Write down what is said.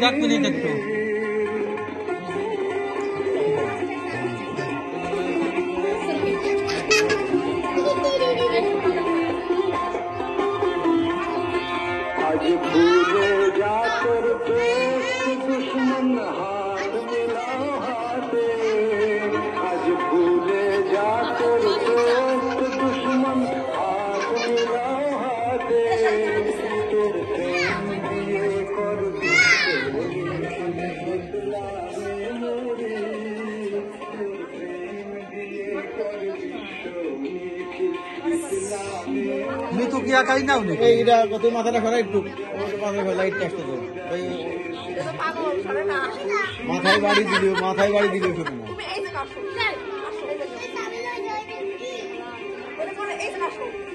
এক মিনিট একটু आज भूले जा कर दोस्त दुश्मन हाथ मिलाओ हाथे आज भूले जा कर दोस्त दुश्मन हाथ मिलाओ हाथे तेरे प्रेम दिए कर बदला मोरी तेरे प्रेम दिए कर मी तो क्या करी ना उन्हें এইটা কত মাথাটা ফেলা একটু মাথায় ফেলা একটু আসতে তো মাথায় বাড়ি দিল শুধু না তুমি এই যে কাশো এই যে কাশো